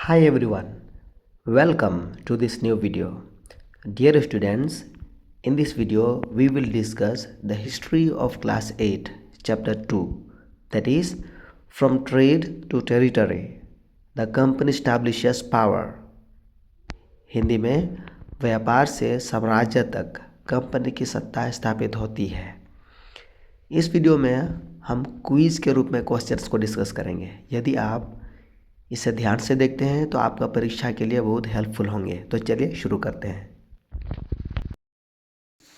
Hi everyone, welcome to this new video. Dear students, in this video we will discuss the history of class 8 chapter 2, that is from trade to territory. The company establishes power. Hindi में व्यापार से साम्राज्य तक company की सत्ता स्थापित होती है। इस वीडियो में हम क्विज के रूप में क्वेश्चंस को डिस्कस करेंगे। यदि आप इसे ध्यान से देखते हैं तो आपका परीक्षा के लिए बहुत हेल्पफुल होंगे। तो चलिए शुरू करते हैं।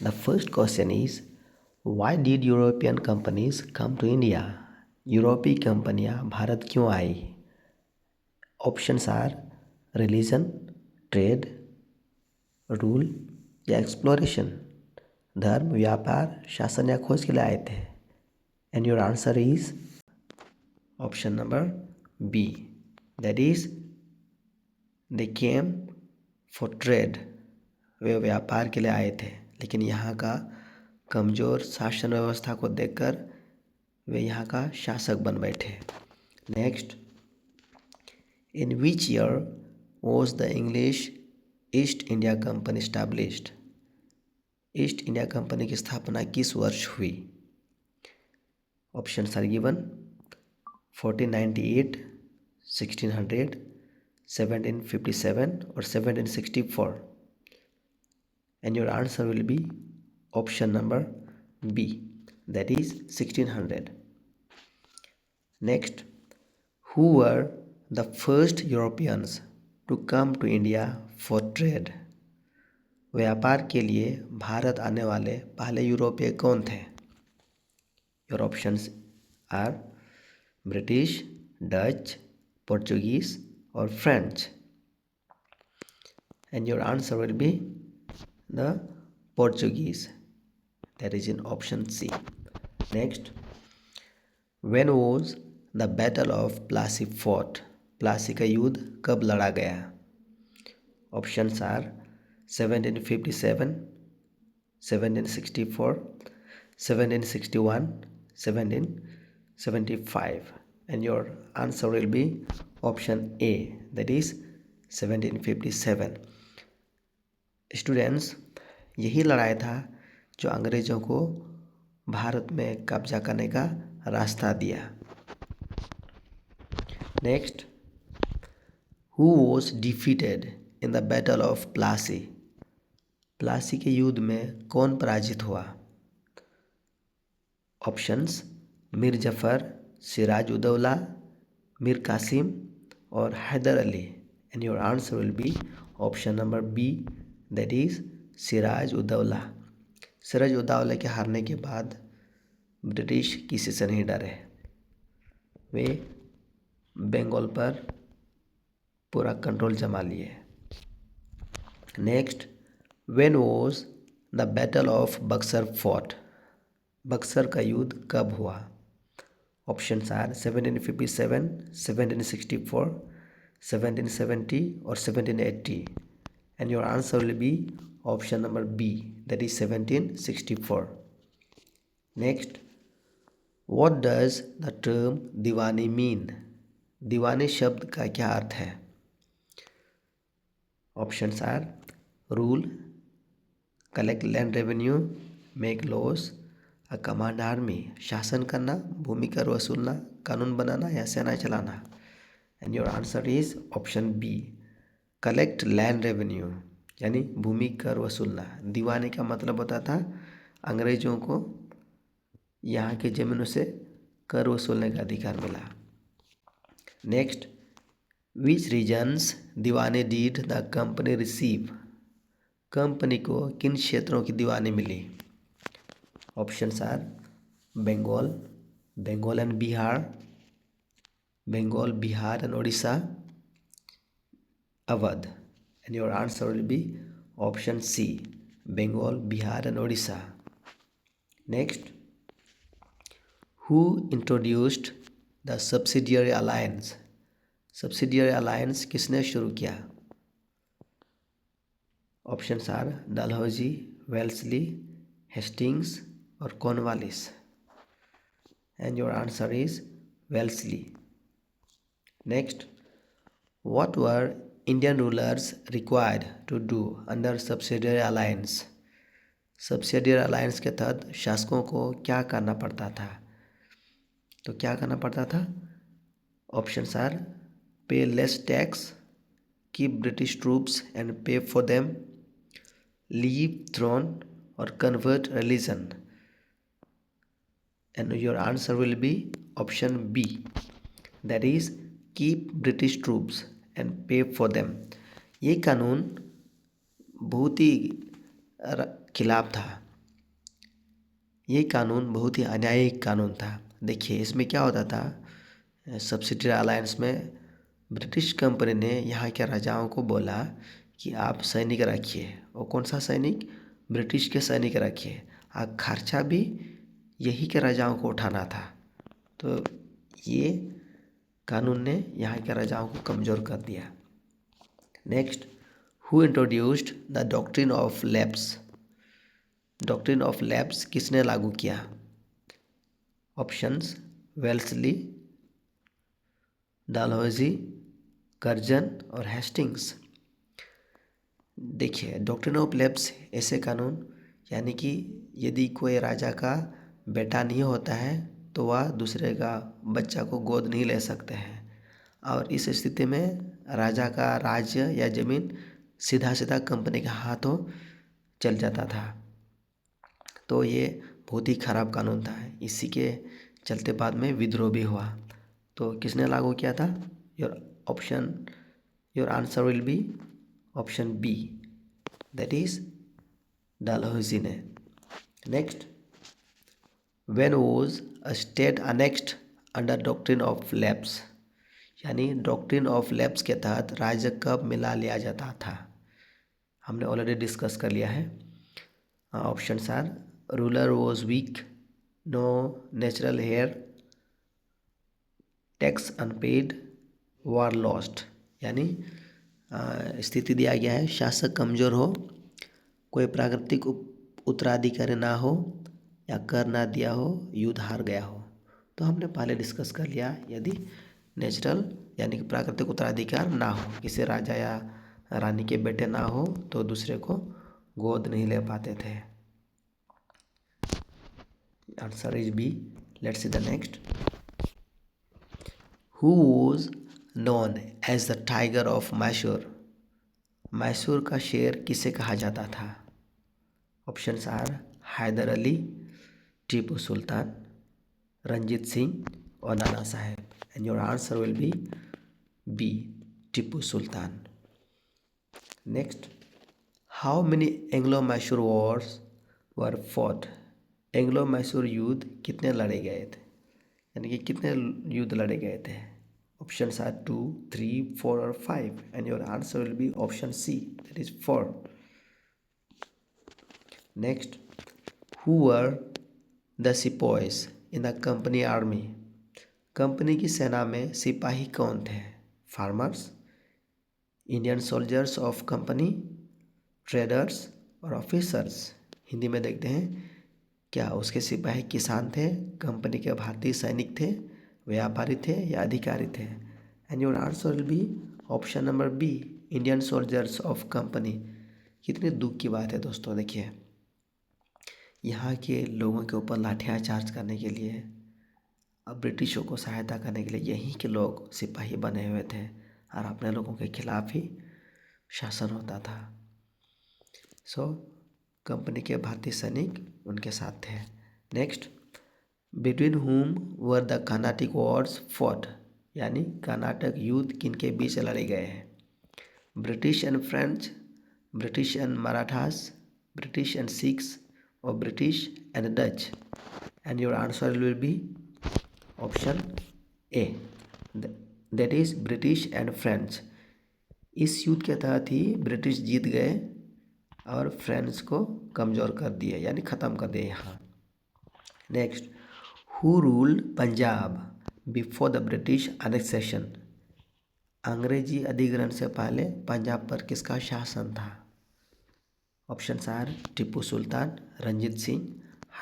The first question is why did European companies come to India? यूरोपीय कंपनियां भारत क्यों आई? Options are religion, trade, rule या एक्सप्लोरेशन। धर्म, व्यापार, शासन या खोज के लिए आए थे। And your answer is option number B, that is they came for trade. वे व्यापार के लिए आए थे, लेकिन यहाँ का कमज़ोर शासन व्यवस्था को देखकर वे यहाँ का शासक बन बैठे। Next, in which year was the English East India Company established? East India Company की स्थापना किस वर्ष हुई? Options are given 1498, 1600, 1757 or 1764. And your answer will be option number B, that is 1600. Next, who were the first Europeans to come to India for trade? व्यापार के लिए भारत आने वाले पहले यूरोपीय कौन थे? Your options are British, Dutch, Portuguese और French. And your answer will be the Portuguese, that is in option C. Next, when was the battle of Plassey fought? Plassey का युद्ध कब लड़ा गया? Options are 1757, 1764, 1761, 1775. And your answer will be option A, that is 1757. Students, यही लड़ाई था जो अंग्रेज़ों को भारत में कब्जा करने का रास्ता दिया। Next, who was defeated in the battle of Plassey? Plassey के युद्ध में कौन पराजित हुआ? ऑप्शंस मीर जफ़र, सिराज उदौला, मीर कासिम और Hyder Ali. And your answer will be option number B, that is Siraj Uddaula. Siraj Uddaula के हारने के बाद ब्रिटिश किसी से नहीं डरे। वे बंगाल पर पूरा कंट्रोल जमा लिए। Next, when was the battle of Buxar fought? Buxar का युद्ध कब हुआ? ऑप्शंस आर 1757, 1764, 1770 और 1780. And your answer will be option number B, that is 1764. Next, what does the term Deewani mean? दीवानी शब्द का क्या अर्थ है? Options are rule, collect land revenue, make laws, a command army, शासन करना, भूमि कर वसूलना, कानून बनाना या सेना चलाना। And your answer is option B, collect land revenue, यानी भूमि कर वसूलना। दीवानी का मतलब होता था अंग्रेजों को यहाँ की ज़मीनों से कर वसूलने का अधिकार मिला। Next, which regions Diwani did the company receive? Company को किन क्षेत्रों की दीवानी मिली? Options are Bengal, Bengal and Bihar, Bengal, Bihar and Orissa, Awadh. And your answer will be option C, Bengal, Bihar and Orissa. Next, who introduced the subsidiary alliance? Subsidiary alliance किसने शुरू किया? Options are Dalhousie, Wellesley, Hastings और Cornwallis. And your answer is Wellesley. Next, What were Indian rulers required to do under subsidiary alliance? Subsidiary alliance के तहत शासकों को क्या करना पड़ता था? तो क्या करना पड़ता था? ऑप्शंस आर पे less tax, keep British troops and पे फॉर देम, लीव थ्रोन और convert religion. And your answer will be option B, that is keep British troops and pay for them. ये कानून बहुत ही खिलाफ था, ये कानून बहुत ही अन्यायिक कानून था. देखिए इसमें क्या होता था, सब्सिडियरी अलायंस में ब्रिटिश कंपनी ने यहाँ के राजाओं को बोला कि आप सैनिक रखिए, और कौन सा सैनिक? ब्रिटिश के सैनिक रखिए, और खर्चा भी यही के राजाओं को उठाना था. तो ये कानून ने यहाँ के राजाओं को कमज़ोर कर दिया. Next, who introduced the doctrine of lapse? Doctrine of lapse किसने लागू किया? ऑप्शंस वेल्सली, डालहौजी, कर्जन और हेस्टिंग्स. देखिए डॉक्ट्रिन ऑफ लैप्स ऐसे कानून, यानी कि यदि कोई राजा का बेटा नहीं होता है तो वह दूसरे का बच्चा को गोद नहीं ले सकते हैं, और इस स्थिति में राजा का राज्य या ज़मीन सीधा सीधा कंपनी के हाथों चल जाता था. तो ये बहुत ही ख़राब कानून था. इसी के चलते बाद में विद्रोह भी हुआ. तो किसने लागू किया था? Your answer will be option B, that is Dalhousie ने. Next, when was a state annexed under doctrine of lapse? यानी डॉक्ट्रिन ऑफ लैप्स के तहत राज्य कब मिला लिया जाता था? हमने ऑलरेडी डिस्कस कर लिया है. Options are ruler was weak, no natural heir, tax unpaid, war lost. यानी स्थिति दिया गया है शासक कमज़ोर हो, कोई प्राकृतिक उत्तराधिकारी ना हो, या कर ना दिया हो, युद्ध हार गया हो. तो हमने पहले डिस्कस कर लिया, यदि नेचुरल यानी कि प्राकृतिक उत्तराधिकार ना हो, किसी राजा या रानी के बेटे ना हो तो दूसरे को गोद नहीं ले पाते थे. Answer is B. Let's see the next. Who was known as the tiger of Mysore? Mysore का शेर किसे कहा जाता था? ऑप्शंस आर हैदर अली, टीपू सुल्तान, रंजीत सिंह और Nana Sahib. And your answer will be B, Tipu Sultan. Next, how many Anglo Mysore wars were fought? Anglo Mysore युद्ध कितने लड़े गए थे, यानी कि कितने युद्ध लड़े गए थे? ऑप्शंस आर 2, 3, 4 और 5. And your answer will be option C, that is 4. Next, who were the sepoys in the company army? Company की सेना में सिपाही कौन थे? Farmers, Indian soldiers of company, traders और ऑफिसर्स. हिंदी में देखते हैं, क्या उसके सिपाही किसान थे, कंपनी के भारतीय सैनिक थे, व्यापारी थे या अधिकारी थे? And your answer will be option number B, Indian soldiers of company. कितने दुख की बात है दोस्तों. देखिए यहाँ के लोगों के ऊपर लाठीचार्ज करने के लिए, अब ब्रिटिशों को सहायता करने के लिए यहीं के लोग सिपाही बने हुए थे, और अपने लोगों के खिलाफ ही शासन होता था. सो कंपनी के भारतीय सैनिक उनके साथ थे. Next, between whom were the Carnatic wars fought? यानी कर्नाटक युद्ध किन के बीच लड़े गए हैं? British and French, British and Marathas, British and Sikhs और British and Dutch. And your answer will be option A, that is British and French. इस युद्ध के तहत ही ब्रिटिश जीत गए और फ्रेंच को कमज़ोर कर दिए, यानी ख़त्म कर दिए यहाँ. Next, who ruled Punjab before the British annexation? अंग्रेजी अधिग्रहण से पहले पंजाब पर किसका शासन था? ऑप्शंस आर टीपू सुल्तान, रंजीत सिंह,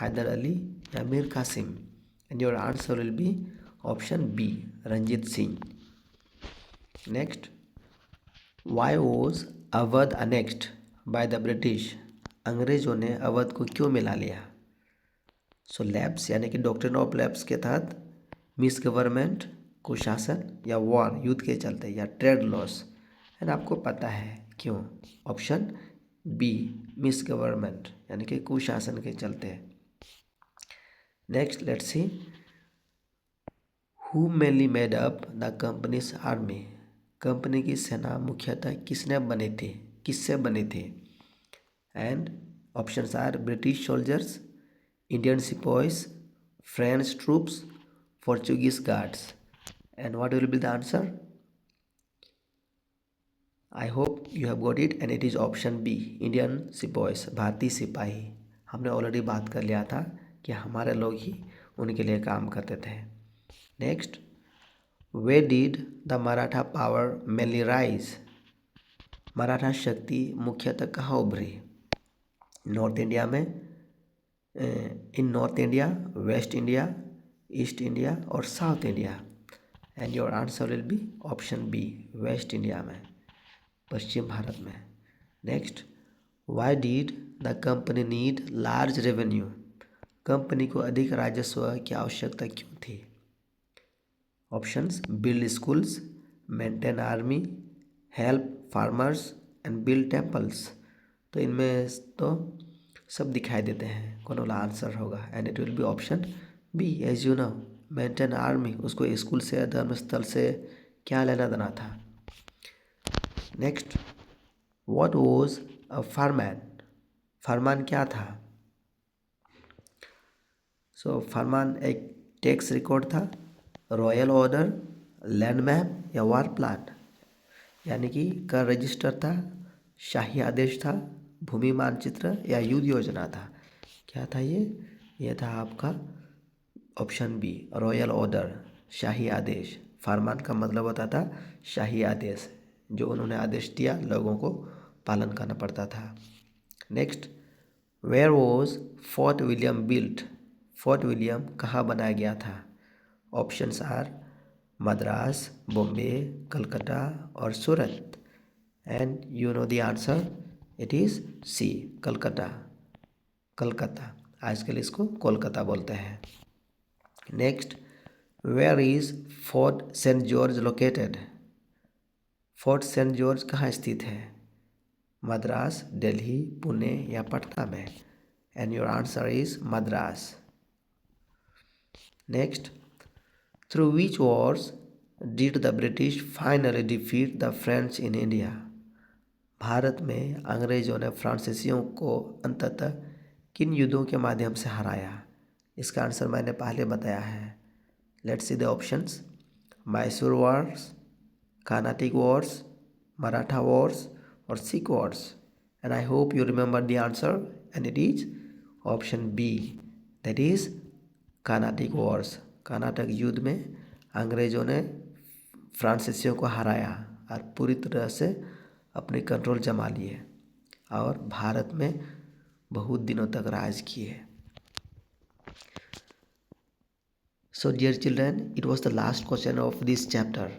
हैदर अली या Mir Qasim. And your answer will be option B, Ranjit Singh. Next, why was Awadh annexed by the British? अंग्रेजों ने अवध को क्यों मिला लिया? सो लैप्स यानी कि डॉक्ट्रिन ऑफ लैप्स के तहत, मिस गवर्नमेंट कुशासन, या वॉर युद्ध के चलते, या ट्रेड लॉस। एंड आपको पता है क्यों। ऑप्शन बी मिस गवर्नमेंट यानी कि कुशासन के चलते। Next let's see who mainly made up the company's army? Company की सेना मुख्यतः किससे बनी थी? And options are British soldiers, Indian sipahis, French troops, Portuguese guards. And what will be the answer? I hope you have got it and it is option B Indian sipahis, भारतीय सिपाही। हमने already बात कर लिया था कि हमारे लोग ही उनके लिए काम करते थे। Next, where did the Maratha power mainly rise? Maratha शक्ति मुख्यतः कहाँ उभरी? नॉर्थ इंडिया में, in north India, west India, east India और south India. And your answer will be option B west India में, पश्चिम भारत में। Next, why did the company need large revenue? Company को अधिक राजस्व की आवश्यकता क्यों थी? Options build schools, maintain army, help farmers and build temples. तो इनमें तो सब दिखाई देते हैं, कौन वाला आंसर होगा? And it will be option B as you know maintain army. उसको स्कूल से, धर्मस्थल से क्या लेना देना था? Next, what was a farman? फरमान क्या था? सो फरमान एक टैक्स रिकॉर्ड था, रॉयल ऑर्डर, लैंड मैप या वार प्लान। यानी कि कर रजिस्टर था, शाही आदेश था, भूमि मानचित्र या युद्ध योजना था। क्या था ये? ये था आपका ऑप्शन बी रॉयल ऑर्डर, शाही आदेश। फरमान का मतलब होता था शाही आदेश, जो उन्होंने आदेश दिया लोगों को पालन करना पड़ता था। Next, where was Fort William built? Fort William कहाँ बनाया गया था? ऑप्शंस आर मद्रास, बॉम्बे, कलकत्ता और Surat. And you know the answer, it is C Calcutta. Calcutta, आजकल इसको कोलकाता बोलते हैं। Next, where is Fort saint George located? Fort saint George कहाँ स्थित है? मद्रास, दिल्ली, पुणे या पटना में? And your answer is Madras. Next, through which wars did the British finally defeat the French in India? Bharat में अंग्रेजों ने फ्रांसीसियों को अंततः किन युद्धों के माध्यम से हराया? इसका आंसर मैंने पहले बताया है। Let's see the options, Mysore wars, Carnatic wars, Maratha wars और Sikh wars. And I hope you remember the answer and it is option B, that is Carnatic wars. Karnataka युद्ध में अंग्रेजों ने फ्रांसीसियों को हराया और पूरी तरह से अपनी कंट्रोल जमा लिए और भारत में बहुत दिनों तक राज किए। So dear children, it was the last question of this chapter.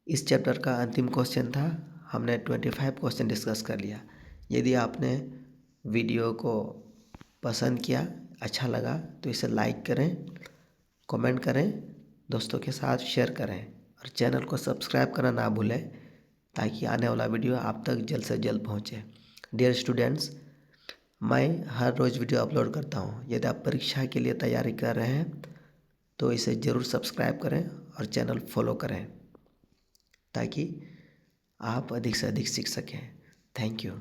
इस चैप्टर का अंतिम क्वेश्चन था। हमने 25 क्वेश्चन डिस्कस कर लिया। यदि आपने वीडियो को पसंद किया, अच्छा लगा, तो इसे लाइक करें, कमेंट करें, दोस्तों के साथ शेयर करें और चैनल को सब्सक्राइब करना ना भूलें ताकि आने वाला वीडियो आप तक जल्द से जल्द पहुँचे। डियर स्टूडेंट्स, मैं हर रोज़ वीडियो अपलोड करता हूँ। यदि आप परीक्षा के लिए तैयारी कर रहे हैं तो इसे ज़रूर सब्सक्राइब करें और चैनल फॉलो करें ताकि आप अधिक से अधिक सीख सकें। Thank you.